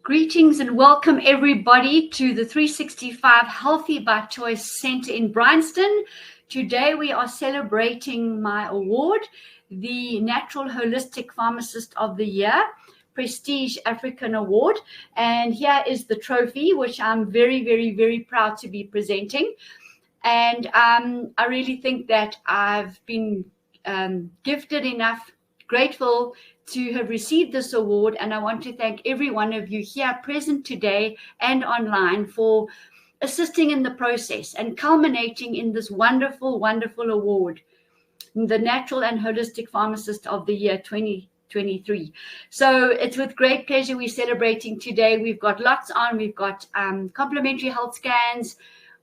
Greetings and welcome everybody to the 365 Healthy by Choice Center in Bryanston. Today we are celebrating my award, the Natural Holistic Pharmacist of the Year, Prestige African Award. And here is the trophy, which I'm very, very, very proud to be presenting. And I really think that I've been gifted enough, grateful to have received this award, and I want to thank every one of you here present today and online for assisting in the process and culminating in this wonderful, wonderful award, the Natural and Holistic Pharmacist of the Year 2023. So it's with great pleasure we're celebrating today. We've got lots on. We've got complimentary health scans.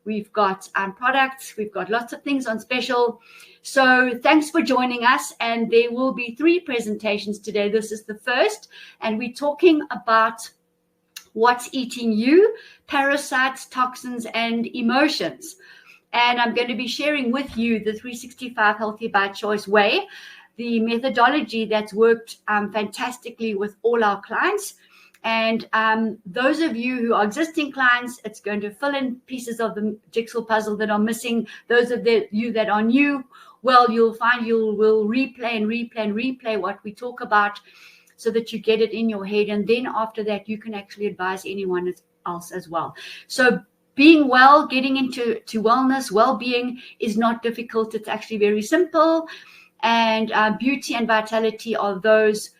We've got products. We've got lots of things on special. So thanks for joining us. And there will be 3 presentations today. This is the first. And we're talking about what's eating you, parasites, toxins, and emotions. And I'm going to be sharing with you the 365 Healthy by Choice way, the methodology that's worked fantastically with all our clients. And those of you who are existing clients, it's going to fill in pieces of the jigsaw puzzle that are missing. Those of you that are new, well, you'll find will replay and replay and replay what we talk about so that you get it in your head. And then after that, you can actually advise anyone else as well. So being well, getting into wellness, well-being is not difficult. It's actually very simple. And beauty and vitality are those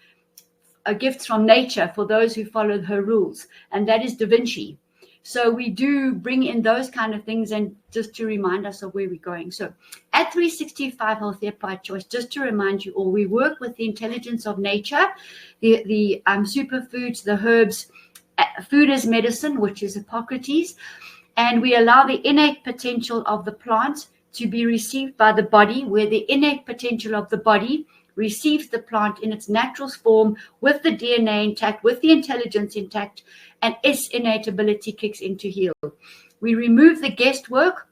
gifts from nature for those who follow her rules, and that is Da Vinci. So we do bring in those kind of things, and just to remind us of where we're going. So at 365 Healthy by Choice, just to remind you all, we work with the intelligence of nature, the superfoods, the herbs, food as medicine, which is Hippocrates, and we allow the innate potential of the plant to be received by the body, where the innate potential of the body receives the plant in its natural form with the DNA intact, with the intelligence intact, and its innate ability kicks in to heal. We remove the guesswork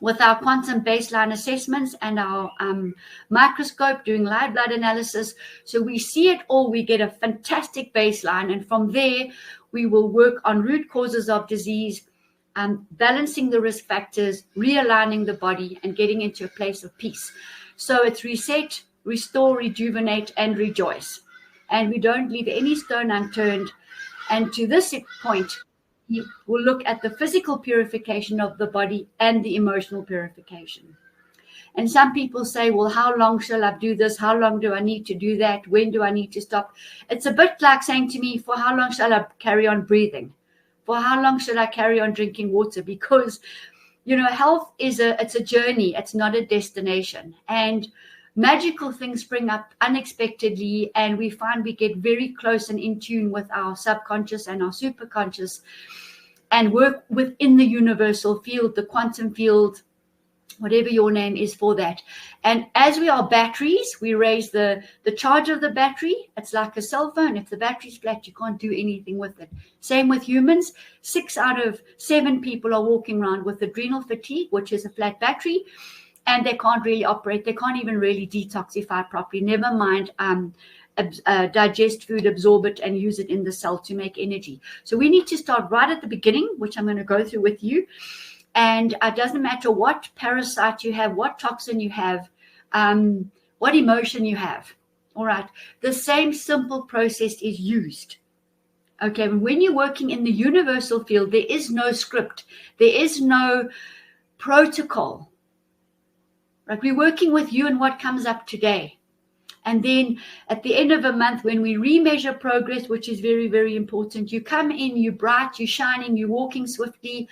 with our quantum baseline assessments and our microscope doing live blood analysis. So we see it all, we get a fantastic baseline, and from there we will work on root causes of disease, balancing the risk factors, realigning the body, and getting into a place of peace. So it's reset, restore, rejuvenate, and rejoice. And we don't leave any stone unturned. And to this point, you will look at the physical purification of the body and the emotional purification. And some people say, well, how long shall I do this? How long do I need to do that? When do I need to stop? It's a bit like saying to me, for how long shall I carry on breathing? For how long should I carry on drinking water? Because, health it's a journey. It's not a destination. And magical things spring up unexpectedly, and we find we get very close and in tune with our subconscious and our superconscious, and work within the universal field, the quantum field, whatever your name is for that. And as we are batteries, we raise the charge of the battery. It's like a cell phone. If the battery's flat, you can't do anything with it. Same with humans. 6 out of 7 people are walking around with adrenal fatigue, which is a flat battery, and they can't really operate. They can't even really detoxify properly. Never mind digest food, absorb it, and use it in the cell to make energy. So we need to start right at the beginning, which I'm going to go through with you. And it doesn't matter what parasite you have, what toxin you have, what emotion you have. All right. The same simple process is used. Okay. When you're working in the universal field, there is no script. There is no protocol. Right? We're working with you and what comes up today. And then at the end of a month, when we remeasure progress, which is very, very important, you come in, you're bright, you're shining, you're walking swiftly.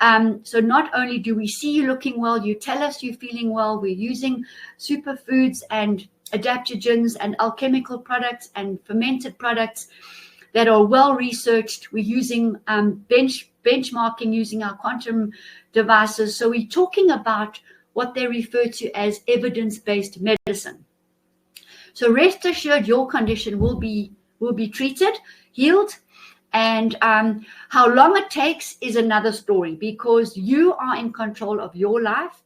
So not only do we see you looking well, you tell us you're feeling well. We're using superfoods and adaptogens and alchemical products and fermented products that are well researched. We're using benchmarking using our quantum devices. So we're talking about what they refer to as evidence-based medicine. So rest assured your condition will be treated, healed, and how long it takes is another story, because you are in control of your life,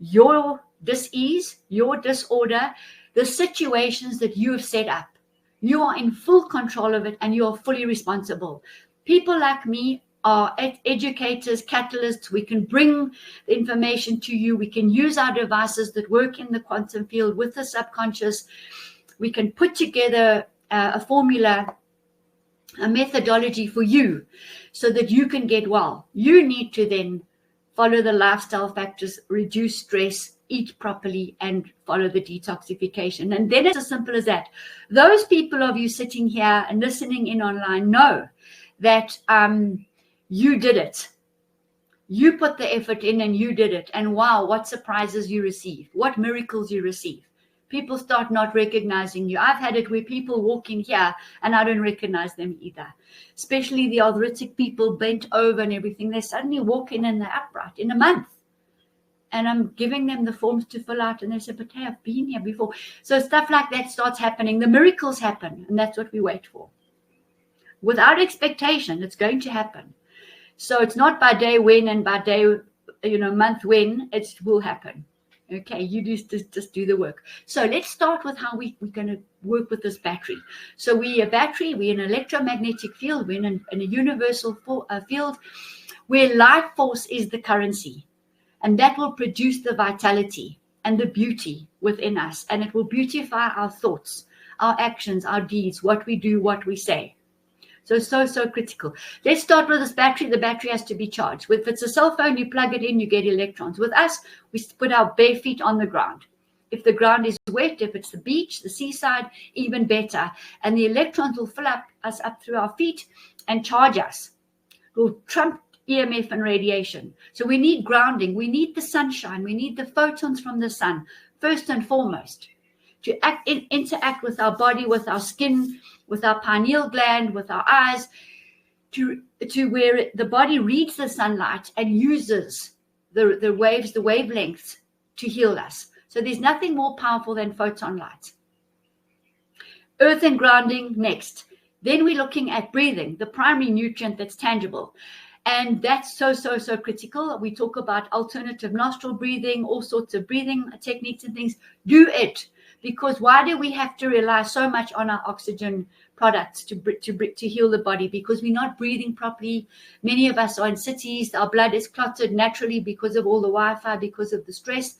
your dis-ease, your disorder, the situations that you have set up. You are in full control of it, and you are fully responsible. People like me are educators, catalysts. We can bring the information to you. We can use our devices that work in the quantum field with the subconscious. We can put together a formula, a methodology for you so that you can get well. You need to then follow the lifestyle factors, reduce stress, eat properly, and follow the detoxification. And then it's as simple as that. Those people of you sitting here and listening in online know that you did it. You put the effort in and you did it. And wow, what surprises you receive, what miracles you receive. People start not recognizing you. I've had it where people walk in here and I don't recognize them either. Especially the arthritic people bent over and everything. They suddenly walk in and they're upright in a month. And I'm giving them the forms to fill out. And they say, but hey, I've been here before. So stuff like that starts happening. The miracles happen. And that's what we wait for. Without expectation, it's going to happen. So it's not by day when and by day, month when, it will happen. Okay, you just do the work. So let's start with how we're going to work with this battery. So we're a battery, we're an electromagnetic field, we're in a universal field where life force is the currency. And that will produce the vitality and the beauty within us. And it will beautify our thoughts, our actions, our deeds, what we do, what we say. So critical. Let's start with this battery. The battery has to be charged. If it's a cell phone, you plug it in, you get electrons. With us, we put our bare feet on the ground. If the ground is wet, if it's the beach, the seaside, even better. And the electrons will fill us up through our feet and charge us. It will trump EMF and radiation. So we need grounding. We need the sunshine. We need the photons from the sun, first and foremost, to interact with our body, with our skin, with our pineal gland, with our eyes, to where the body reads the sunlight and uses the waves, the wavelengths to heal us. So there's nothing more powerful than photon light. Earth and grounding next. Then we're looking at breathing, the primary nutrient that's tangible. And that's so critical. We talk about alternative nostril breathing, all sorts of breathing techniques and things. Do it. Because why do we have to rely so much on our oxygen products to heal the body? Because we're not breathing properly. Many of us are in cities. Our blood is clotted naturally because of all the Wi-Fi, because of the stress.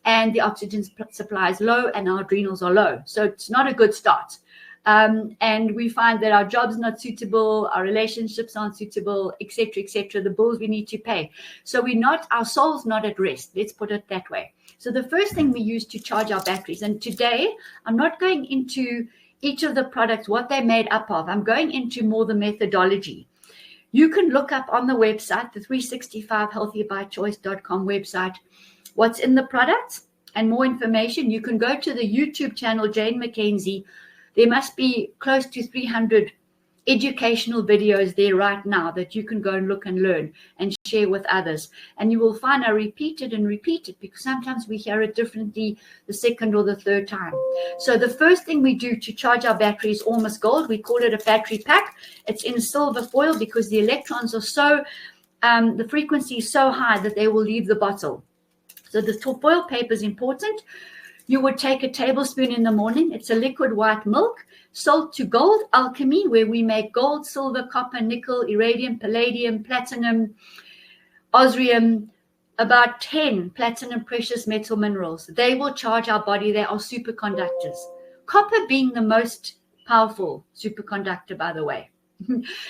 And the oxygen supply is low and our adrenals are low. So it's not a good start. And we find that our job's not suitable, our relationships aren't suitable, etc., the bills we need to pay. So our soul's not at rest. Let's put it that way. So the first thing we use to charge our batteries, and today I'm not going into each of the products, what they're made up of. I'm going into more the methodology. You can look up on the website, the 365healthybychoice.com website, what's in the products and more information. You can go to the YouTube channel, Jane Mackenzie. There must be close to 300 educational videos there right now that you can go and look and learn and share with others. And you will find I repeat it because sometimes we hear it differently the second or the third time. So the first thing we do to charge our battery is almost gold. We call it a battery pack. It's in silver foil because the electrons are the frequency is so high that they will leave the bottle. So the foil paper is important. You would take a tablespoon in the morning. It's a liquid white milk. Salt to gold alchemy, where we make gold, silver, copper, nickel, iridium, palladium, platinum, osmium, about 10 platinum precious metal minerals. They will charge our body. They are superconductors. Copper being the most powerful superconductor, by the way.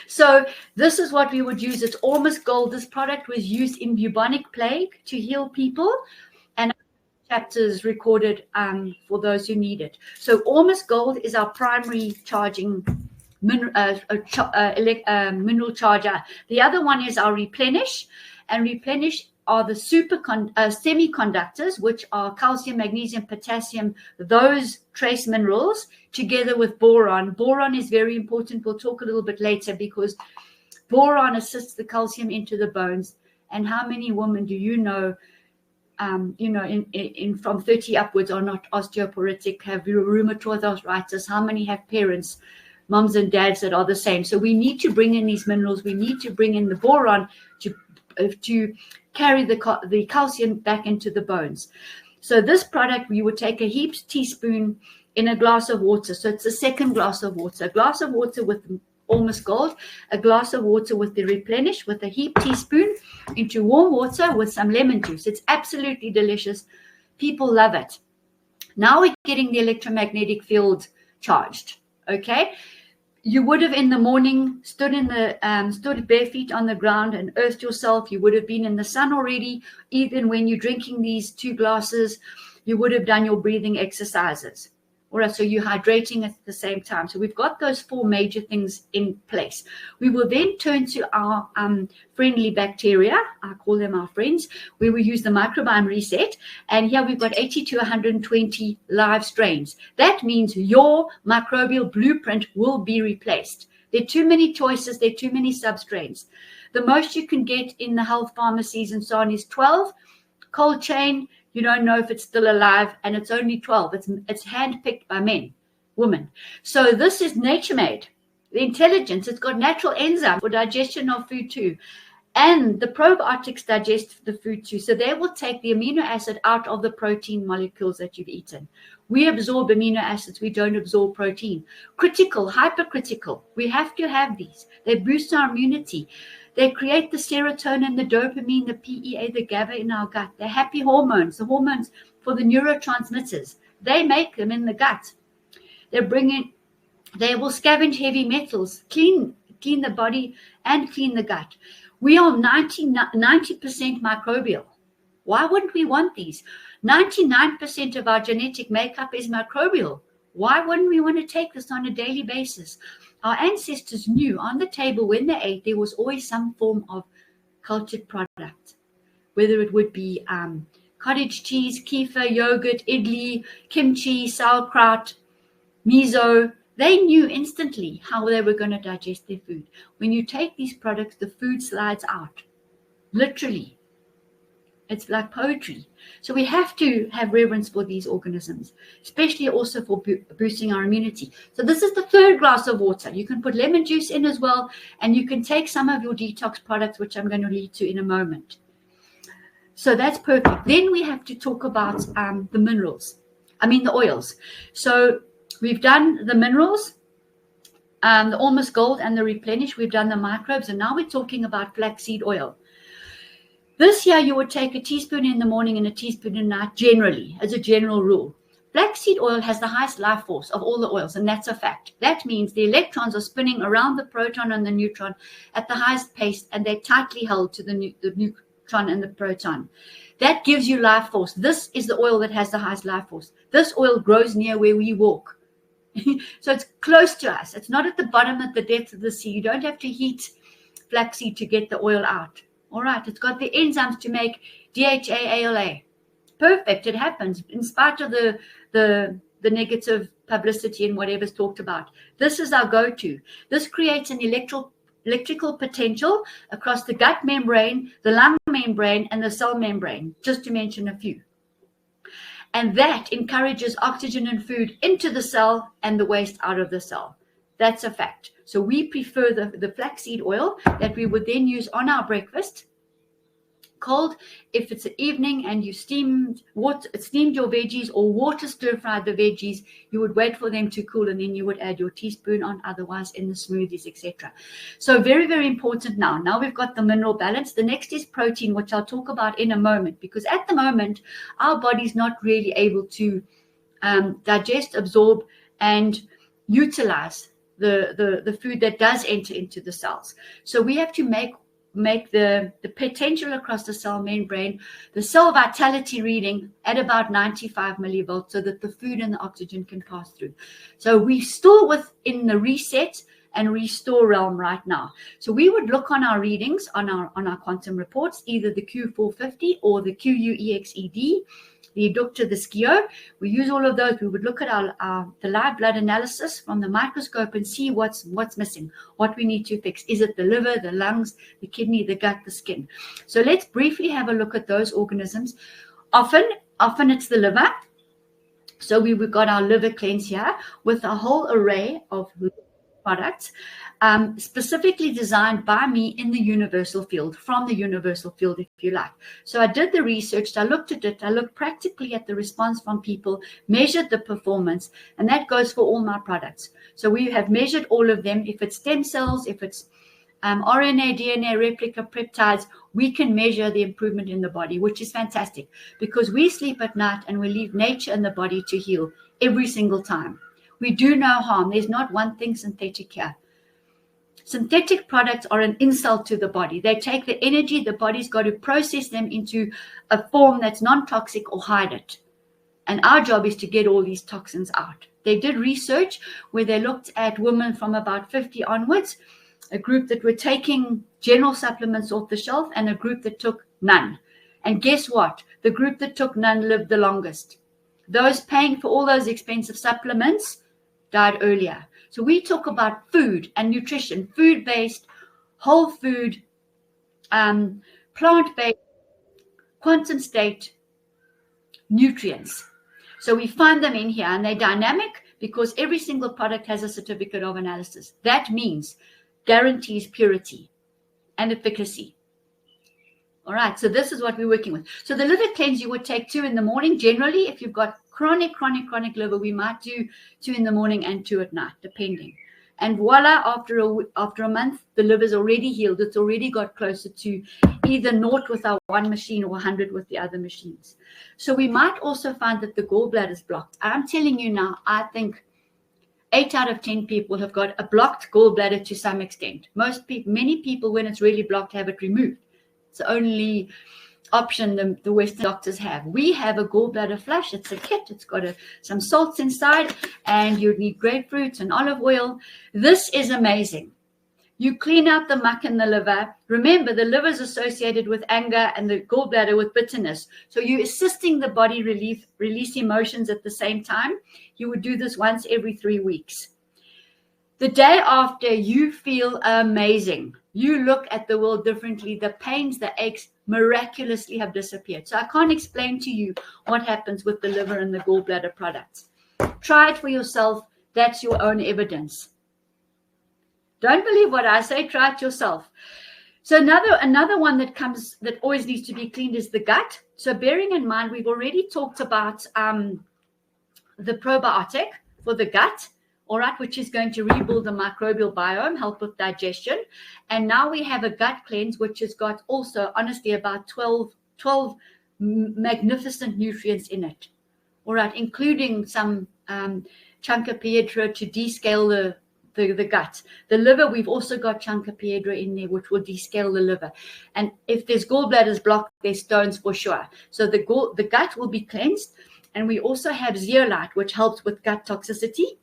So this is what we would use. It's almost gold. This product was used in bubonic plague to heal people. And chapters recorded for those who need it. So almost gold is our primary charging mineral charger. The other one is our replenish, and replenish are the semiconductors, which are calcium, magnesium, potassium, those trace minerals, together with boron. Boron is very important. We'll talk a little bit later because boron assists the calcium into the bones. And how many women do you know in from 30 upwards are not osteoporotic, have rheumatoid arthritis? How many have parents, moms and dads that are the same? So we need to bring in these minerals. We need to bring in the boron to carry the calcium back into the bones. So this product, we would take a teaspoon in a glass of water. So it's a second glass of water. A glass of water with Almost Gold, a glass of water with the Replenish, with a heaped teaspoon into warm water with some lemon juice. It's absolutely delicious. People love it. Now we're getting the electromagnetic field charged. Okay. You would have in the morning stood bare feet on the ground and earthed yourself. You would have been in the sun already. Even when you're drinking these 2 glasses, you would have done your breathing exercises. All right, so you're hydrating at the same time. So we've got those 4 major things in place. We will then turn to our friendly bacteria. I call them our friends, where we use the microbiome reset. And here we've got 80 to 120 live strains. That means your microbial blueprint will be replaced. There are too many choices. There are too many substrains. The most you can get in the health pharmacies and so on is 12. Cold chain, you don't know if it's still alive, and it's only 12. It's handpicked by women. So this is nature made. The intelligence, it's got natural enzymes for digestion of food too. And the probiotics digest the food too. So they will take the amino acid out of the protein molecules that you've eaten. We absorb amino acids. We don't absorb protein. Critical, hypercritical. We have to have these. They boost our immunity. They create the serotonin, the dopamine, the PEA, the GABA in our gut. They're happy hormones, the hormones for the neurotransmitters. They make them in the gut. They will scavenge heavy metals, clean the body and clean the gut. We are 90% microbial. Why wouldn't we want these? 99% of our genetic makeup is microbial. Why wouldn't we want to take this on a daily basis? Our ancestors knew on the table when they ate, there was always some form of cultured product, whether it would be cottage cheese, kefir, yogurt, idli, kimchi, sauerkraut, miso. They knew instantly how they were going to digest their food. When you take these products, the food slides out, literally. It's like poetry. So we have to have reverence for these organisms, especially also for boosting our immunity. So this is the 3rd glass of water. You can put lemon juice in as well, and you can take some of your detox products, which I'm going to lead to in a moment. So that's perfect. Then we have to talk about the oils. So we've done the minerals, the Almost Gold and the Replenish. We've done the microbes, and now we're talking about flaxseed oil. This year, you would take a teaspoon in the morning and a teaspoon at night, generally, as a general rule. Flaxseed oil has the highest life force of all the oils, and that's a fact. That means the electrons are spinning around the proton and the neutron at the highest pace, and they're tightly held to the neutron and the proton. That gives you life force. This is the oil that has the highest life force. This oil grows near where we walk. So it's close to us. It's not at the bottom, at the depth of the sea. You don't have to heat flaxseed to get the oil out. All right, it's got the enzymes to make DHA, ALA. Perfect, it happens in spite of the negative publicity and whatever's talked about. This is our go-to. This creates an electrical potential across the gut membrane, the lung membrane, and the cell membrane, just to mention a few. And that encourages oxygen and food into the cell and the waste out of the cell. That's a fact. So we prefer the flaxseed oil that we would then use on our breakfast, cold. If it's an evening and you steamed your veggies or water stir-fried the veggies, you would wait for them to cool, and then you would add your teaspoon on, otherwise in the smoothies, etc. So very, very important now. Now we've got the mineral balance. The next is protein, which I'll talk about in a moment, because at the moment, our body's not really able to digest, absorb, and utilize the food that does enter into the cells. So we have to make the potential across the cell membrane, the cell vitality reading at about 95 millivolts, so that the food and the oxygen can pass through. So we still within the reset and restore realm right now. So we would look on our readings on our quantum reports, either the Q450 or the QUEXED, the Dr. the SKIO. We use all of those. We would look at the live blood analysis from the microscope and see what's missing, what we need to fix. Is it the liver, the lungs, the kidney, the gut, the skin? So let's briefly have a look at those organisms. Often it's the liver. So we've got our liver cleanse here with a whole array of products, specifically designed by me in the universal field, from the universal field, if you like. So I did the research, I looked at it, I looked practically at the response from people, measured the performance, and that goes for all my products. So we have measured all of them. If it's stem cells, if it's RNA, DNA, replica, peptides, we can measure the improvement in the body, which is fantastic because we sleep at night and we leave nature and the body to heal every single time. We do no harm. There's not one thing synthetic here. Synthetic products are an insult to the body. They take the energy, the body's got to process them into a form that's non-toxic or hide it. And our job is to get all these toxins out. They did research where they looked at women from about 50 onwards, a group that were taking general supplements off the shelf and a group that took none. And guess what? The group that took none lived the longest. Those paying for all those expensive supplements died earlier. So we talk about food and nutrition, food-based, whole food, plant-based, quantum state nutrients. So we find them in here and they're dynamic because every single product has a certificate of analysis. That means guarantees purity and efficacy. All right, so this is what we're working with. So the liver cleanse you would take 2 in the morning. Generally, if you've got chronic liver, we might do 2 in the morning and 2 at night, depending. And voila, after a month, the liver's already healed. It's already got closer to either 0 with our one machine or 100 with the other machines. So we might also find that the gallbladder is blocked. I'm telling you now, I think 8 out of 10 people have got a blocked gallbladder to some extent. Many people, when it's really blocked, have it removed. It's the only option the Western doctors have. We have a gallbladder flush. It's a kit. It's got some salts inside, and you need grapefruit and olive oil. This is amazing. You clean out the muck in the liver. Remember, the liver is associated with anger and the gallbladder with bitterness. So you're assisting the body release emotions at the same time. You would do this once every 3 weeks. The day after, you feel amazing. You look at the world differently. The pains, the aches miraculously have disappeared. So I can't explain to you what happens with the liver and the gallbladder products. Try it for yourself. That's your own evidence. Don't believe what I say. Try it yourself. So another one that always needs to be cleaned is the gut. So bearing in mind, we've already talked about the probiotic for the gut. All right, which is going to rebuild the microbial biome, help with digestion. And now we have a gut cleanse, which has got also, honestly, about 12 magnificent nutrients in it. All right, including some Chunkapiedra to descale the gut. The liver, we've also got Chunkapiedra in there, which will descale the liver. And if there's gallbladders blocked, there's stones for sure. So the gut will be cleansed. And we also have zeolite, which helps with gut toxicity.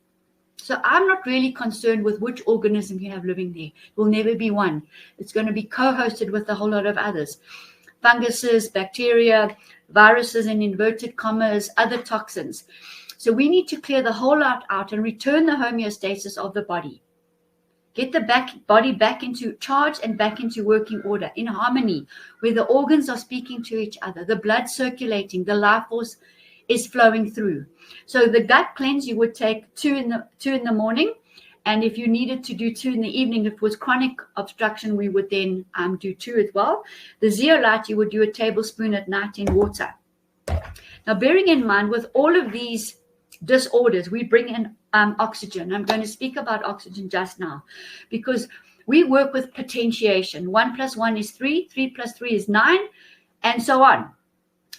So I'm not really concerned with which organism you have living there. It will never be one. It's going to be co-hosted with a whole lot of others. Funguses, bacteria, viruses in inverted commas, other toxins. So we need to clear the whole lot out and return the homeostasis of the body. Get the body back into charge and back into working order, in harmony, where the organs are speaking to each other, the blood circulating, the life force is flowing through. So the gut cleanse, you would take 2 in the morning. And if you needed to do 2 in the evening, if it was chronic obstruction, we would then do 2 as well. The zeolite, you would do a tablespoon at night in water. Now, bearing in mind, with all of these disorders, we bring in oxygen. I'm going to speak about oxygen just now because we work with potentiation. 1 + 1 is 3, 3 + 3 is 9, and so on.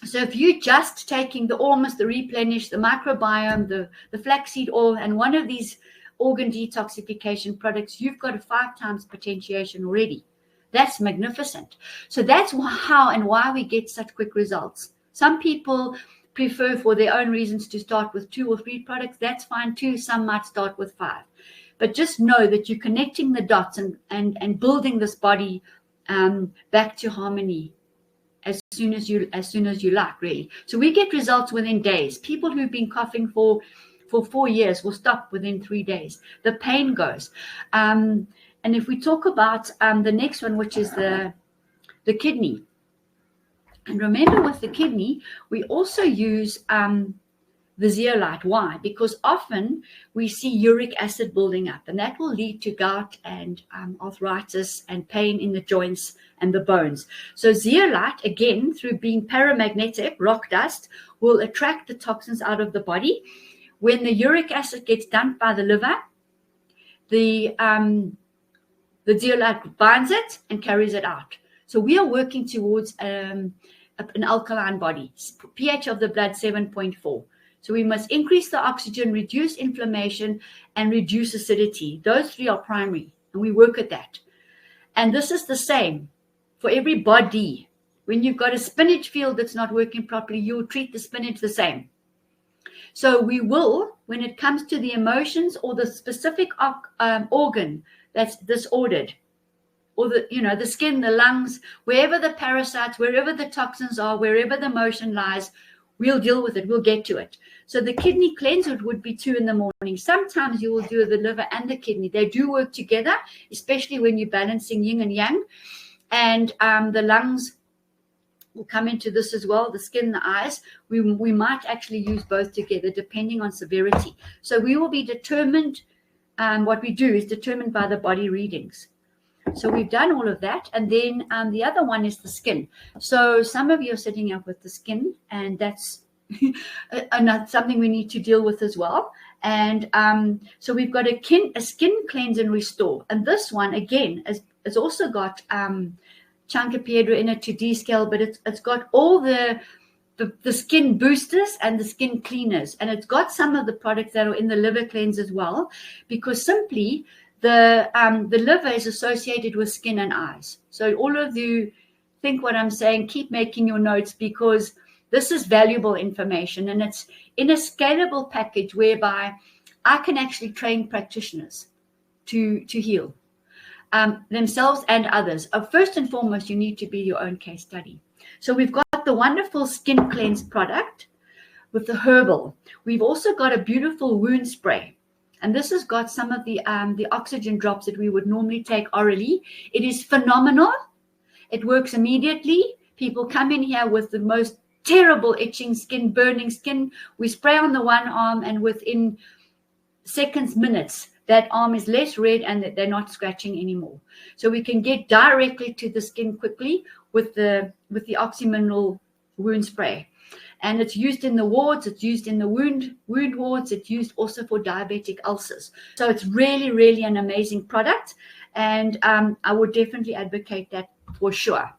So if you're just taking the Ormus, the Replenish, the microbiome, the flaxseed oil, and one of these organ detoxification products, you've got a 5 times potentiation already. That's magnificent. So that's how and why we get such quick results. Some people prefer, for their own reasons, to start with 2 or 3 products. That's fine too. Some might start with 5. But just know that you're connecting the dots and building this body back to harmony as soon as you like, really. So we get results within days. People who've been coughing for 4 years will stop within 3 days. The pain goes. And if we talk about the next one, which is the kidney. And remember, with the kidney, we also use the zeolite. Why? Because often we see uric acid building up, and that will lead to gout and arthritis and pain in the joints and the bones. So zeolite, again, through being paramagnetic, rock dust, will attract the toxins out of the body. When the uric acid gets dumped by the liver, the zeolite binds it and carries it out. So we are working towards an alkaline body, pH of the blood 7.4. So we must increase the oxygen, reduce inflammation, and reduce acidity. Those three are primary, and we work at that. And this is the same for every body. When you've got a spinach field that's not working properly, you'll treat the spinach the same. So we will, when it comes to the emotions or the specific organ that's disordered, or the skin, the lungs, wherever the parasites, wherever the toxins are, wherever the emotion lies, we'll deal with it. We'll get to it. So the kidney cleanse would be 2 in the morning. Sometimes you will do the liver and the kidney. They do work together, especially when you're balancing yin and yang. And the lungs will come into this as well, the skin, the eyes. We might actually use both together depending on severity. So we will be determined, what we do is determined by the body readings. So we've done all of that. And then the other one is the skin. So some of you are sitting up with the skin, and that's something we need to deal with as well. And so we've got a skin cleanse and restore. And this one, again, has also got Chancapiedra in it to descale, but it's got all the skin boosters and the skin cleaners. And it's got some of the products that are in the liver cleanse as well, because simply the liver is associated with skin and eyes. So all of you think what I'm saying, keep making your notes, because this is valuable information, and it's in a scalable package whereby I can actually train practitioners to heal themselves and others. First and foremost, you need to be your own case study. So we've got the wonderful skin cleanse product with the herbal. We've also got a beautiful wound spray. And this has got some of the oxygen drops that we would normally take orally. It is phenomenal. It works immediately. People come in here with the most terrible itching skin, burning skin. We spray on the one arm, and within seconds, minutes, that arm is less red and they're not scratching anymore. So we can get directly to the skin quickly with the oxymineral wound spray. And it's used in the wards, it's used in the wound wards, it's used also for diabetic ulcers. So it's really, really an amazing product. And I would definitely advocate that for sure.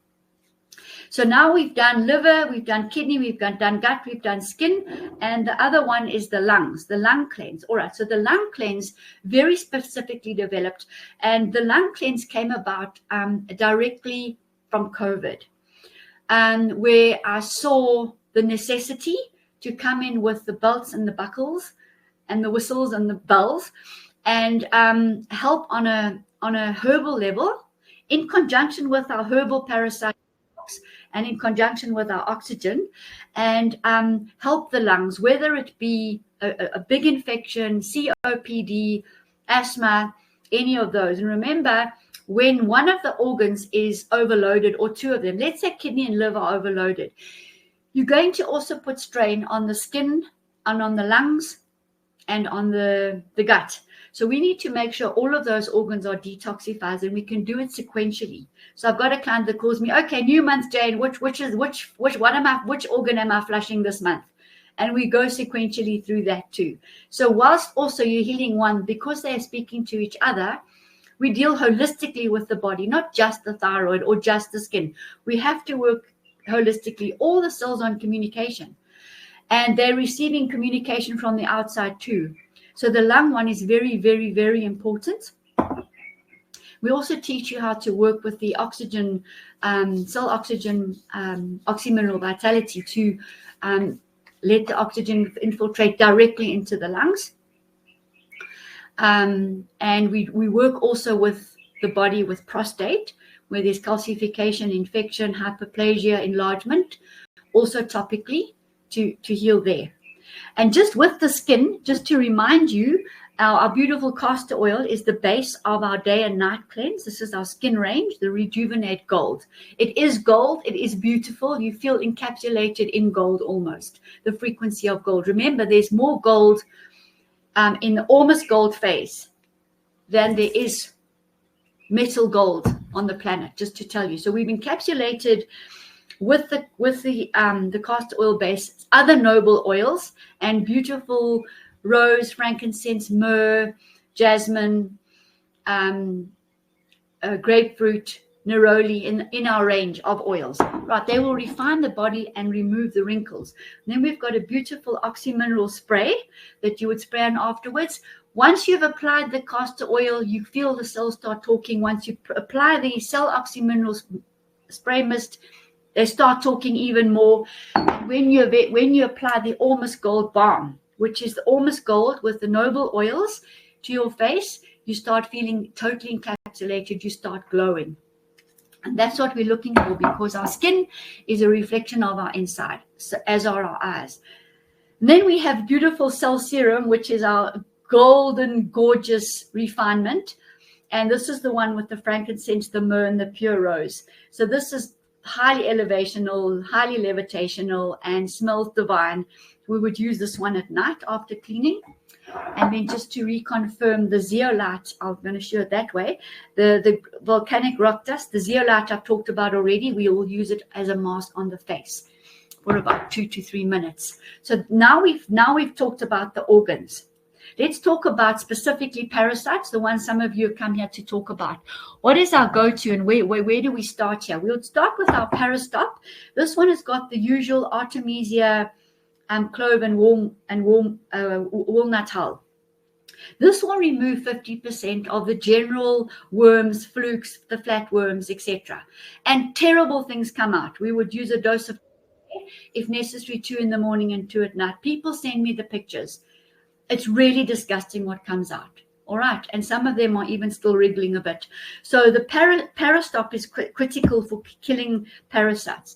So now we've done liver, we've done kidney, we've done gut, we've done skin, and the other one is the lungs, the lung cleanse. All right, so the lung cleanse, very specifically developed, and the lung cleanse came about directly from COVID, where I saw the necessity to come in with the belts and the buckles and the whistles and the bells, and help on a herbal level in conjunction with our herbal parasite and in conjunction with our oxygen, and help the lungs, whether it be a big infection, COPD, asthma, any of those. And remember, when one of the organs is overloaded, or two of them, let's say kidney and liver are overloaded, you're going to also put strain on the skin and on the lungs and on the gut. So we need to make sure all of those organs are detoxified, and we can do it sequentially. So I've got a client that calls me, okay, new month, Jane, which organ am I flushing this month? And we go sequentially through that too. So whilst also you're healing one, because they're speaking to each other, we deal holistically with the body, not just the thyroid or just the skin. We have to work holistically. All the cells on communication, and they're receiving communication from the outside too. So the lung one is very, very, very important. We also teach you how to work with the oxygen, cell oxygen, oxymineral vitality to let the oxygen infiltrate directly into the lungs. And we work also with the body with prostate, where there's calcification, infection, hyperplasia, enlargement, also topically to heal there. And just with the skin, just to remind you, Our beautiful castor oil is the base of our day and night cleanse. This is our skin range, the Rejuvenate Gold. It is gold. It is beautiful. You feel encapsulated in gold almost, the frequency of gold. Remember, there's more gold in the almost gold phase than there is metal gold on the planet, just to tell you. So we've encapsulated with the castor oil base, other noble oils and beautiful rose, frankincense, myrrh, jasmine, grapefruit, neroli in our range of oils. Right, they will refine the body and remove the wrinkles. And then we've got a beautiful oxymineral spray that you would spray on afterwards. Once you've applied the castor oil, you feel the cells start talking. Once you apply the cell oxymineral spray mist, they start talking even more. When you apply the almost gold balm, which is the almost gold with the noble oils to your face, you start feeling totally encapsulated. You start glowing. And that's what we're looking for, because our skin is a reflection of our inside, so as are our eyes. And then we have beautiful cell serum, which is our golden, gorgeous refinement. And this is the one with the frankincense, the myrrh, and the pure rose. So this is highly elevational, highly levitational, and smells divine. We would use this one at night after cleaning. And then just to reconfirm the zeolite, I'm going to show it that way. The volcanic rock dust, the zeolite I've talked about already. We will use it as a mask on the face for about 2 to 3 minutes. So now we've talked about the organs. Let's talk about specifically parasites, the ones some of you have come here to talk about. What is our go-to, and where do we start here? We'll start with our Parastop. This one has got the usual Artemisia, clove and walnut hull. This will remove 50% of the general worms, flukes, the flatworms, etc. And terrible things come out. We would use a dose of, if necessary, 2 in the morning and 2 at night. People send me the pictures. It's really disgusting what comes out. All right. And some of them are even still wriggling a bit. So the Parastop is critical for killing parasites.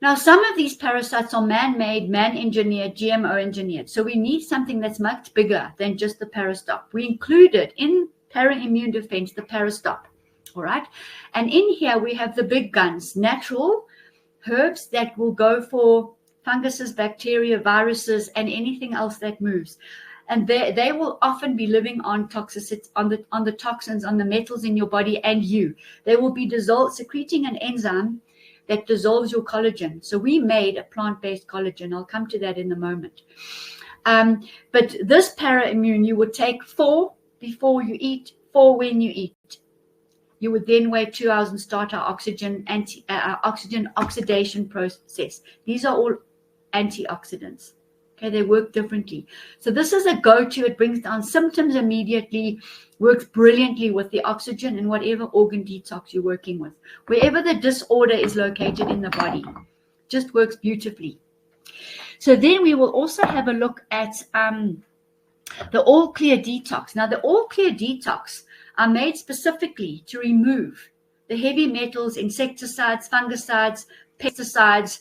Now, some of these parasites are man-made, man-engineered, GMO engineered. So we need something that's much bigger than just the Parastop. We included in para-immune defense the Parastop. All right. And in here we have the big guns, natural herbs that will go for funguses, bacteria, viruses, and anything else that moves. And they will often be living on toxicity, on the toxins, on the metals in your body and you. They will be secreting an enzyme that dissolves your collagen. So we made a plant-based collagen. I'll come to that in a moment. But this para-immune, you would take 4 before you eat, 4 when you eat. You would then wait 2 hours and start our oxygen oxidation process. These are all antioxidants. Okay, they work differently. So this is a go-to. It brings down symptoms immediately, works brilliantly with the oxygen and whatever organ detox you're working with. Wherever the disorder is located in the body, just works beautifully. So then we will also have a look at the All Clear Detox. Now, the All Clear Detox are made specifically to remove the heavy metals, insecticides, fungicides, pesticides,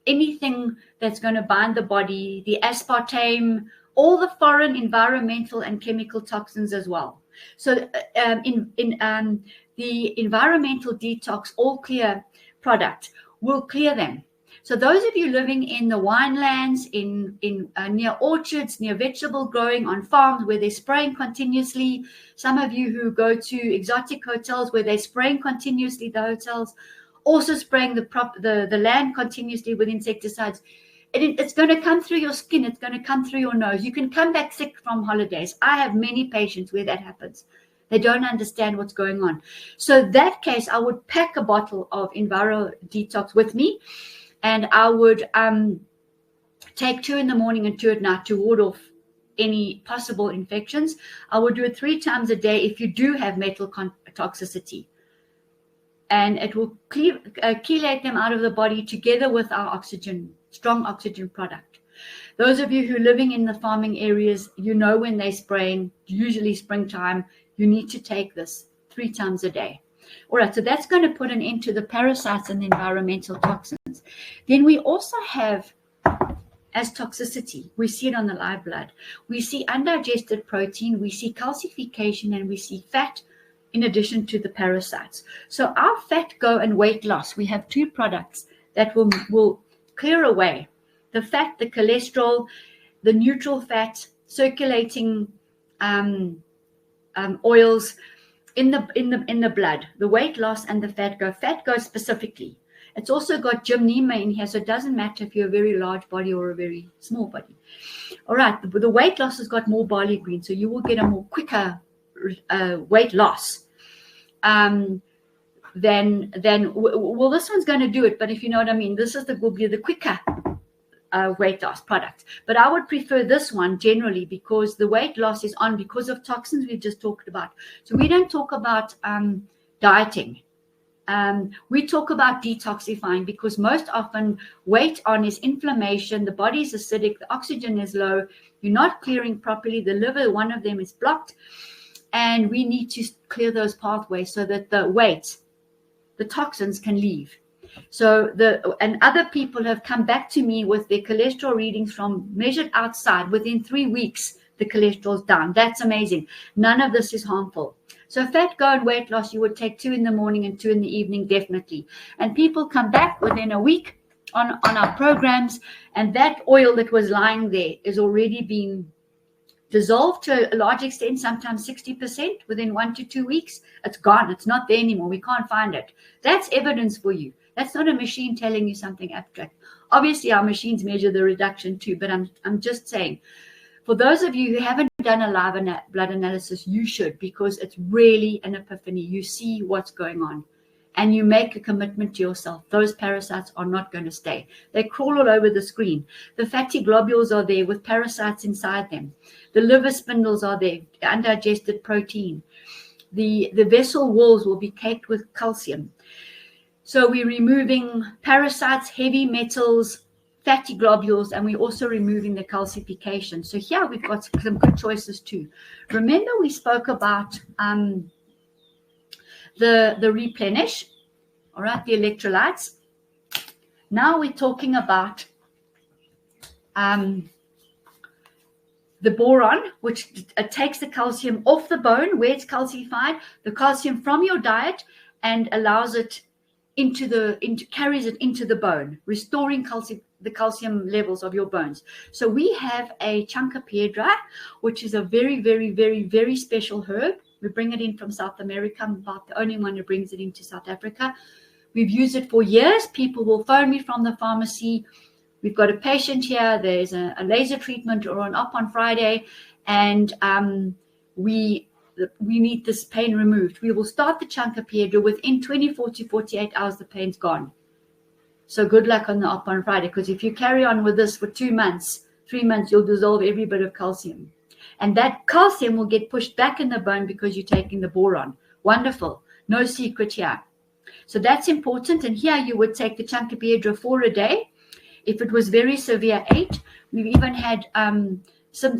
anything that's going to bind the body, the aspartame, all the foreign environmental and chemical toxins as well. So the environmental detox All Clear product will clear them. So those of you living in the winelands, near orchards, near vegetable growing on farms where they're spraying continuously, some of you who go to exotic hotels where they're spraying continuously, the hotels, also spraying the land continuously with insecticides, it's going to come through your skin. It's going to come through your nose. You can come back sick from holidays. I have many patients where that happens. They don't understand what's going on. So that case, I would pack a bottle of Enviro Detox with me, and I would take 2 in the morning and 2 at night to ward off any possible infections. I would do it 3 times a day if you do have metal toxicity. And it will chelate them out of the body together with our strong oxygen product. Those of you who are living in the farming areas, you know when they're spraying, usually springtime, you need to take this 3 times a day. All right, so that's going to put an end to the parasites and the environmental toxins. Then we also have as toxicity. We see it on the live blood. We see undigested protein, we see calcification, and we see fat in addition to the parasites. So our fat go and weight loss, we have two products that will clear away the fat, the cholesterol, the neutral fat, circulating oils in the blood, the weight loss and the fat go. Fat go specifically. It's also got gymnema in here, so it doesn't matter if you're a very large body or a very small body. All right, the weight loss has got more barley green, so you will get a more quicker weight loss than well, this one's going to do it, but if you know what I mean, this is will be the quicker weight loss product. But I would prefer this one generally because the weight loss is on because of toxins we've just talked about. So we don't talk about dieting. We talk about detoxifying because most often weight on is inflammation, the body is acidic, the oxygen is low, you're not clearing properly, the liver, one of them is blocked, and we need to clear those pathways so that the toxins can leave. So and other people have come back to me with their cholesterol readings from measured outside. Within 3 weeks, the cholesterol's down. That's amazing. None of this is harmful. So fat go and weight loss, you would take 2 in the morning and 2 in the evening, definitely. And people come back within a week on our programs, and that oil that was lying there is already being dissolved to a large extent, sometimes 60% within 1 to 2 weeks. It's gone. It's not there anymore. We can't find it. That's evidence for you. That's not a machine telling you something abstract. Obviously, our machines measure the reduction too, but I'm just saying, for those of you who haven't done a live blood analysis, you should, because it's really an epiphany. You see what's going on, and you make a commitment to yourself. Those parasites are not going to stay. They crawl all over the screen. The fatty globules are there with parasites inside them. The liver spindles are there, undigested protein. The vessel walls will be caked with calcium. So we're removing parasites, heavy metals, fatty globules, and we're also removing the calcification. So here we've got some good choices too. Remember we spoke about the replenish, all right, the electrolytes. Now we're talking about the boron, which takes the calcium off the bone where it's calcified, the calcium from your diet, and allows it carries it into the bone, restoring the calcium levels of your bones. So we have a Chancapiedra, which is a very, very, very, very special herb. We bring it in from South America. I'm about the only one who brings it into South Africa. We've used it for years. People will phone me from the pharmacy. We've got a patient here. There's a laser treatment or an op on Friday, and we need this pain removed. We will start the Chancapiedra. Within 24 to 48 hours, the pain's gone. So good luck on the op on Friday, because if you carry on with this for 2 months, 3 months, you'll dissolve every bit of calcium. And that calcium will get pushed back in the bone because you're taking the boron. Wonderful. No secret here. So that's important. And here you would take the Chancapiedra 4 a day. If it was very severe, 8. We've even had some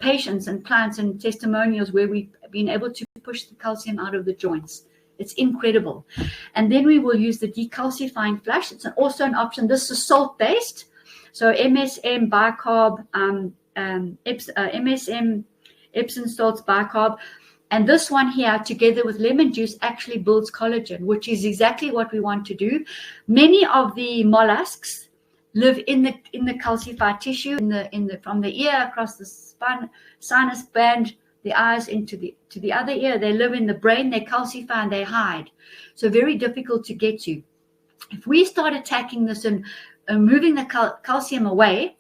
patients and clients and testimonials where we've been able to push the calcium out of the joints. It's incredible. And then we will use the decalcifying flush. It's also an option. This is salt-based. So MSM, bicarb, MSM, Epsom salts, bicarb. And this one here, together with lemon juice, actually builds collagen, which is exactly what we want to do. Many of the mollusks live in the calcified tissue, from the ear across the spine, sinus band, the eyes into the other ear. They live in the brain, they calcify and they hide. So very difficult to get to. If we start attacking this and moving the calcium away,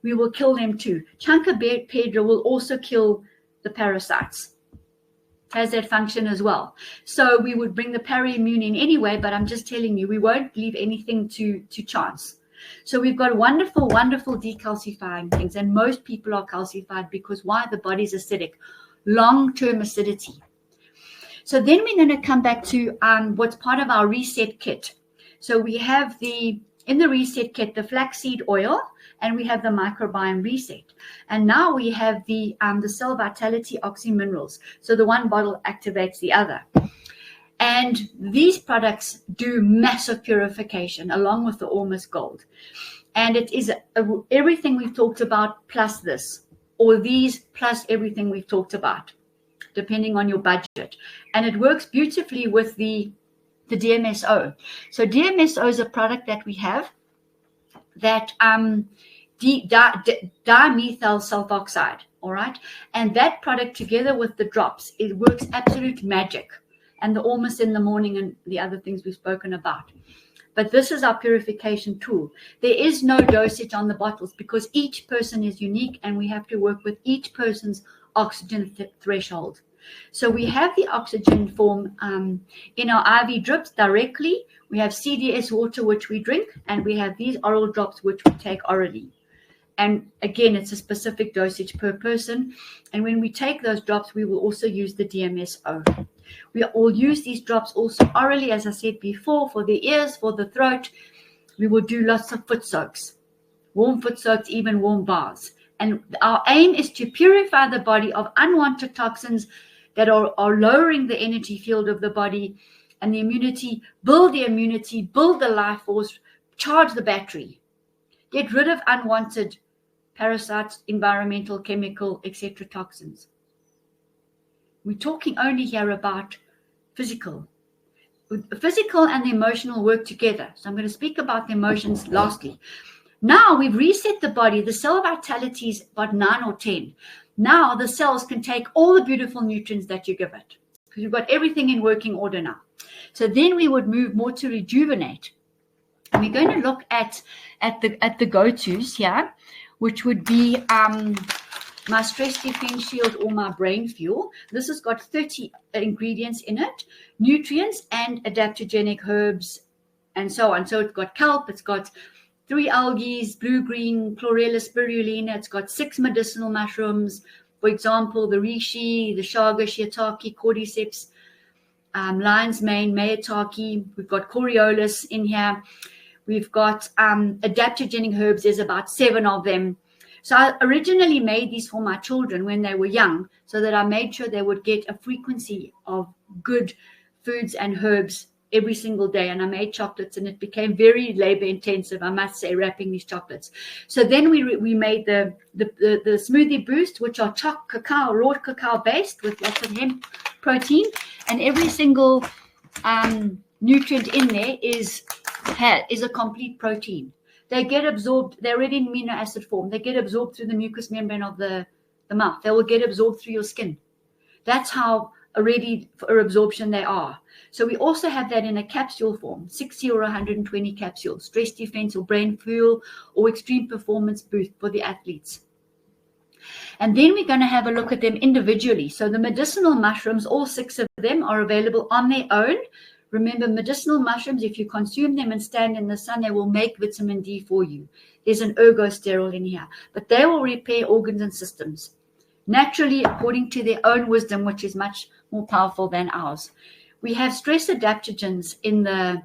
we will kill them too. Chancapiedra will also kill the parasites. Has that function as well. So we would bring the para-immune in anyway, but I'm just telling you, we won't leave anything to chance. So we've got wonderful, wonderful decalcifying things, and most people are calcified because why? The body's acidic, long-term acidity. So then we're going to come back to what's part of our reset kit. So we have in the reset kit, the flaxseed oil, and we have the microbiome reset. And now we have the cell vitality oxy minerals. So the one bottle activates the other. And these products do massive purification along with the Almost Gold. And it is everything we've talked about plus this, or these plus everything we've talked about, depending on your budget. And it works beautifully with the DMSO. So DMSO is a product that we have that dimethyl sulfoxide, all right? And that product together with the drops, it works absolute magic. And the almost in the morning and the other things we've spoken about. But this is our purification tool. There is no dosage on the bottles because each person is unique and we have to work with each person's oxygen threshold. So we have the oxygen form in our IV drips directly. We have CDS water, which we drink, and we have these oral drops, which we take orally. And again, it's a specific dosage per person. And when we take those drops, we will also use the DMSO. We will use these drops also orally, as I said before, for the ears, for the throat. We will do lots of foot soaks, warm foot soaks, even warm baths. And our aim is to purify the body of unwanted toxins that are lowering the energy field of the body and the immunity, build the life force, charge the battery, get rid of unwanted parasites, environmental, chemical, etc. toxins. We're talking only here about physical. Physical and the emotional work together. So I'm going to speak about the emotions lastly. Now we've reset the body. The cell vitality is about 9 or 10. Now the cells can take all the beautiful nutrients that you give it because you've got everything in working order now. So then we would move more to rejuvenate. And we're going to look at the go-tos here, which would be my stress defense shield or my brain fuel. This has got 30 ingredients in it, nutrients and adaptogenic herbs and so on. So it's got kelp, it's got 3 algae, blue-green, chlorella, spirulina. It's got 6 medicinal mushrooms. For example, the reishi, the chaga, shiitake, cordyceps, lion's mane, maitake. We've got coriolis in here. We've got adaptogenic herbs. There's about 7 of them. So I originally made these for my children when they were young so that I made sure they would get a frequency of good foods and herbs every single day. And I made chocolates and it became very labor intensive, I must say, wrapping these chocolates. So then we made the smoothie boost, which are cacao, raw cacao based with lots of hemp protein. And every single nutrient in there is a complete protein. They get absorbed. They're already in amino acid form. They get absorbed through the mucous membrane of the mouth. They will get absorbed through your skin. That's how ready for absorption they are. So we also have that in a capsule form, 60 or 120 capsules, stress defense or brain fuel or extreme performance boost for the athletes. And then we're going to have a look at them individually. So the medicinal mushrooms, all 6 of them are available on their own. Remember, medicinal mushrooms, if you consume them and stand in the sun, they will make vitamin D for you. There's an ergosterol in here, but they will repair organs and systems naturally according to their own wisdom, which is much more powerful than ours. We have stress adaptogens that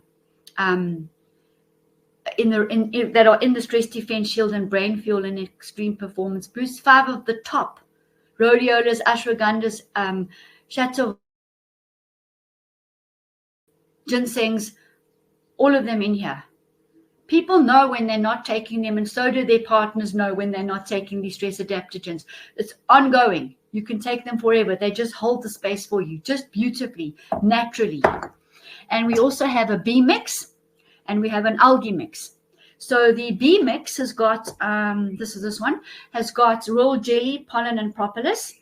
are in the stress defense shield and brain fuel and extreme performance boost. 5 of the top: rhodiolas, ashwagandhas, shato, ginsengs, all of them in here. People know when they're not taking them, and so do their partners know when they're not taking these stress adaptogens. It's ongoing. You can take them forever. They just hold the space for you, just beautifully, naturally. And we also have a B mix, and we have an algae mix. So the B mix has got, this one, has got royal jelly, pollen, and propolis.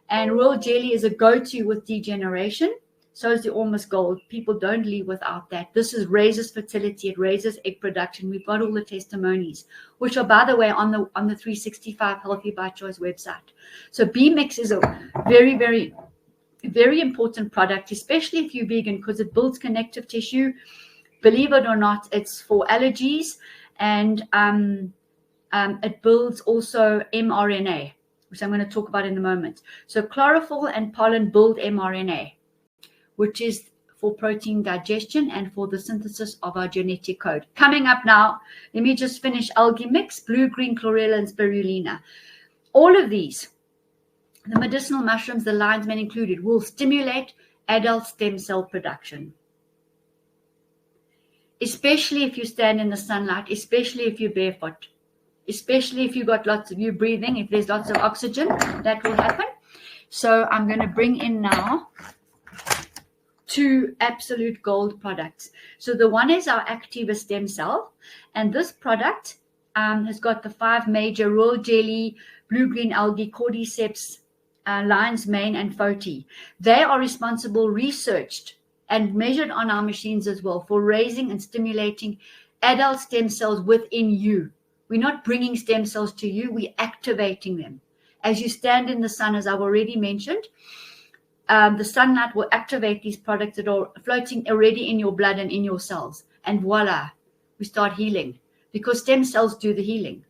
And royal jelly is a go-to with degeneration. So is the almost gold. People don't leave without that. This raises fertility. It raises egg production. We've got all the testimonies, which are, by the way, on the 365 Healthy by Choice website. So B mix is a very, very, very important product, especially if you're vegan, because it builds connective tissue. Believe it or not, it's for allergies, and it builds also mRNA, which I'm going to talk about in a moment. So chlorophyll and pollen build mRNA, which is for protein digestion and for the synthesis of our genetic code. Coming up now, let me just finish algae mix, blue, green, chlorella, and spirulina. All of these, the medicinal mushrooms, the lion's mane included, will stimulate adult stem cell production. especially if you stand in the sunlight, especially if you're barefoot, especially if you've got lots of you breathing, if there's lots of oxygen, that will happen. So I'm going to bring in now 2 absolute gold products. So the one is our Activa stem cell, and this product has got the 5 major royal jelly, blue-green algae, cordyceps, lion's mane, and phote. They are responsible, researched, and measured on our machines as well for raising and stimulating adult stem cells within you. We're not bringing stem cells to you, we're activating them. As you stand in the sun, as I've already mentioned, the sunlight will activate these products that are floating already in your blood and in your cells. And voila, we start healing because stem cells do the healing.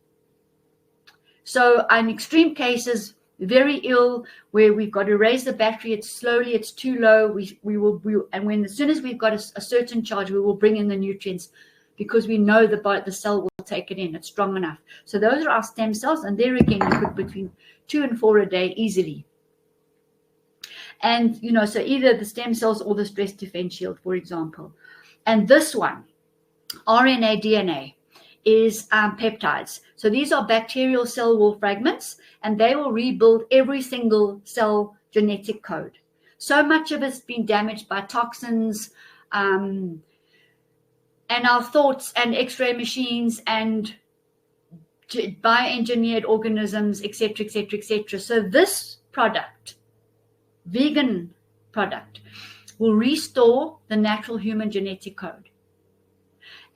So in extreme cases, very ill, where we've got to raise the battery, it's slowly, it's too low, and as soon as we've got a certain charge, we will bring in the nutrients because we know the cell will take it in. It's strong enough. So those are our stem cells, and there again, you put between 2 and 4 a day easily. And, so either the stem cells or the stress defense shield, for example. And this one, RNA, DNA, is peptides. So these are bacterial cell wall fragments, and they will rebuild every single cell genetic code. So much of it's been damaged by toxins, and our thoughts and X-ray machines and bioengineered organisms, etc., etc., etc. So this product, vegan product, will restore the natural human genetic code.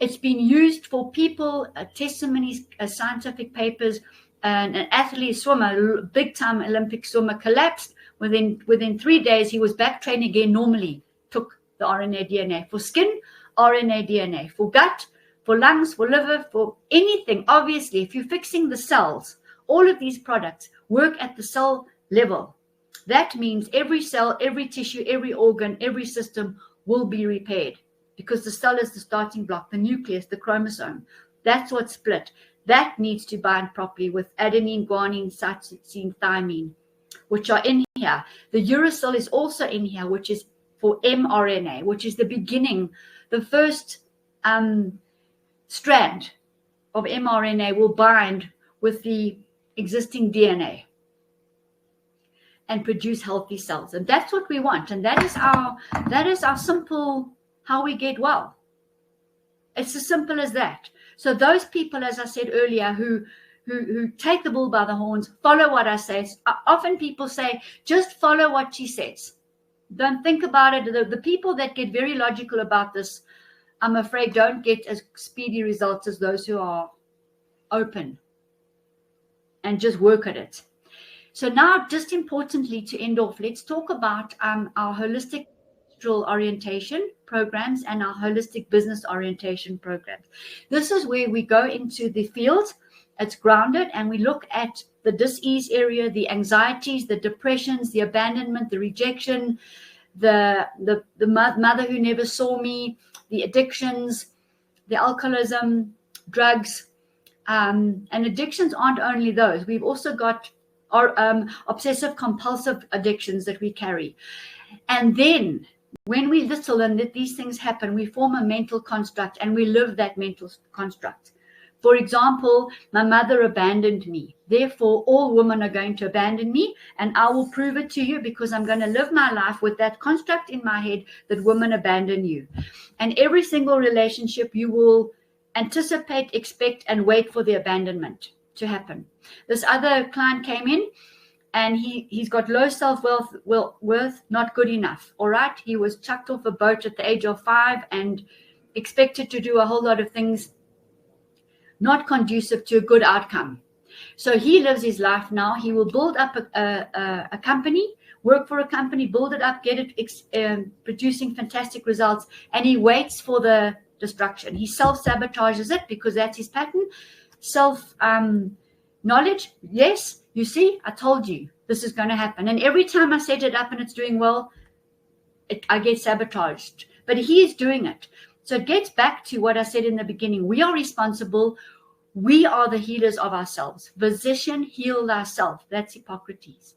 It's been used for people, testimonies, scientific papers. An athlete, swimmer, big-time Olympic swimmer, collapsed. Within 3 days, he was back training again normally. Took the RNA DNA. For skin, RNA DNA. For gut, for lungs, for liver, for anything. Obviously, if you're fixing the cells, all of these products work at the cell level. That means every cell, every tissue, every organ, every system will be repaired because the cell is the starting block, the nucleus, the chromosome. That's what's split. That needs to bind properly with adenine, guanine, cytosine, thymine, which are in here. The uracil is also in here, which is for mRNA, which is the beginning, the first strand of mRNA will bind with the existing DNA and produce healthy cells. And that's what we want. And that is our simple, how we get well. It's as simple as that. So those people, as I said earlier, who take the bull by the horns, follow what I say. Often people say, just follow what she says. Don't think about it. The people that get very logical about this, I'm afraid, don't get as speedy results as those who are open and just work at it. So now, just importantly to end off, let's talk about our holistic orientation programs and our holistic business orientation programs. This is where we go into the field. It's grounded, and we look at the dis-ease area, the anxieties, the depressions, the abandonment, the rejection, the mother who never saw me, the addictions, the alcoholism, drugs, and addictions aren't only those. We've also got our obsessive compulsive addictions that we carry. And then when we're little and that these things happen, we form a mental construct and we live that mental construct. For example, my mother abandoned me. Therefore, all women are going to abandon me, and I will prove it to you because I'm going to live my life with that construct in my head that women abandon you. And every single relationship, you will anticipate, expect, and wait for the abandonment to happen. This other client came in, and he's got low self-worth, not good enough. All right. He was chucked off a boat at the age of 5 and expected to do a whole lot of things not conducive to a good outcome. So he lives his life now. He will build up a company, work for a company, build it up, get it producing fantastic results, and he waits for the destruction. He self-sabotages it because that's his pattern. Knowledge, yes, you see, I told you this is going to happen. And every time I set it up and it's doing well, I get sabotaged. But he is doing it. So it gets back to what I said in the beginning. We are responsible. We are the healers of ourselves. Physician, heal thyself. That's Hippocrates.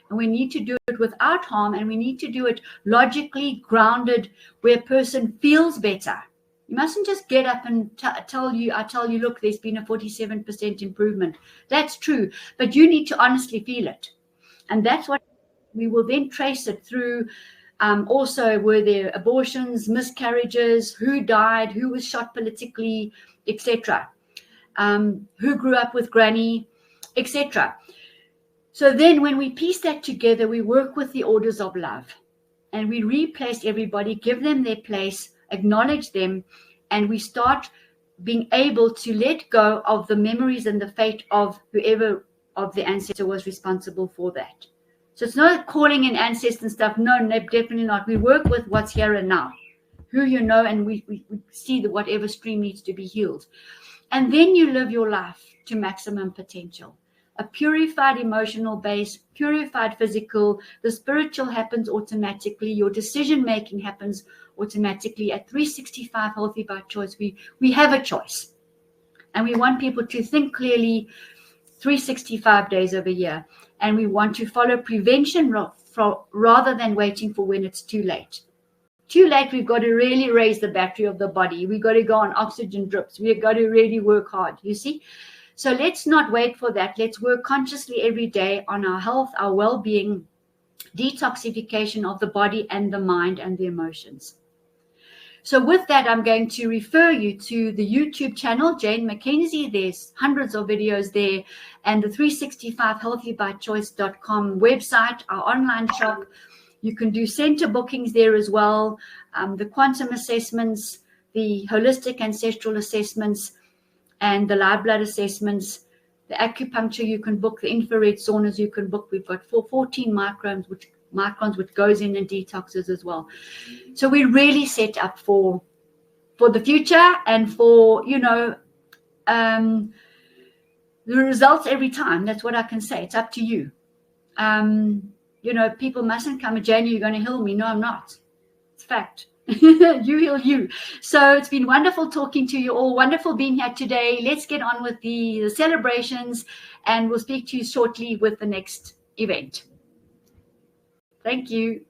And we need to do it without harm, and we need to do it logically grounded, where a person feels better. You mustn't just get up and tell you, look, there's been a 47% improvement. That's true, but you need to honestly feel it. And that's what we will then trace it through. Also, were there abortions, miscarriages, who died, who was shot politically, etc. Who grew up with granny, etc. So then when we piece that together, we work with the orders of love and we replace everybody, give them their place, acknowledge them, and we start being able to let go of the memories and the fate of whoever of the ancestor was responsible for that. So it's not calling in ancestors and stuff. No, definitely not. We work with what's here and now, who you know, and we see that whatever stream needs to be healed. And then you live your life to maximum potential. A purified emotional base, purified physical, the spiritual happens automatically. Your decision-making happens automatically. At 365 Healthy by Choice, we have a choice. And we want people to think clearly 365 days of a year. And we want to follow prevention rather than waiting for when it's too late. Too late, we've got to really raise the battery of the body. We've got to go on oxygen drips. We've got to really work hard, you see? So let's not wait for that. Let's work consciously every day on our health, our well-being, detoxification of the body and the mind and the emotions. So with that, I'm going to refer you to the YouTube channel, Jane Mackenzie. There's hundreds of videos there, and the 365healthybychoice.com website, our online shop. You can do center bookings there as well, the quantum assessments, the holistic ancestral assessments, and the live blood assessments, the acupuncture you can book, the infrared saunas you can book. We've got 14 microns, which goes in and detoxes as well. So we really set up for the future and for, the results every time. That's what I can say. It's up to you. People mustn't come, Jane, you're going to heal me. No, I'm not. It's fact. You heal you. So it's been wonderful talking to you all. Wonderful being here today. Let's get on with the celebrations, and we'll speak to you shortly with the next event. Thank you.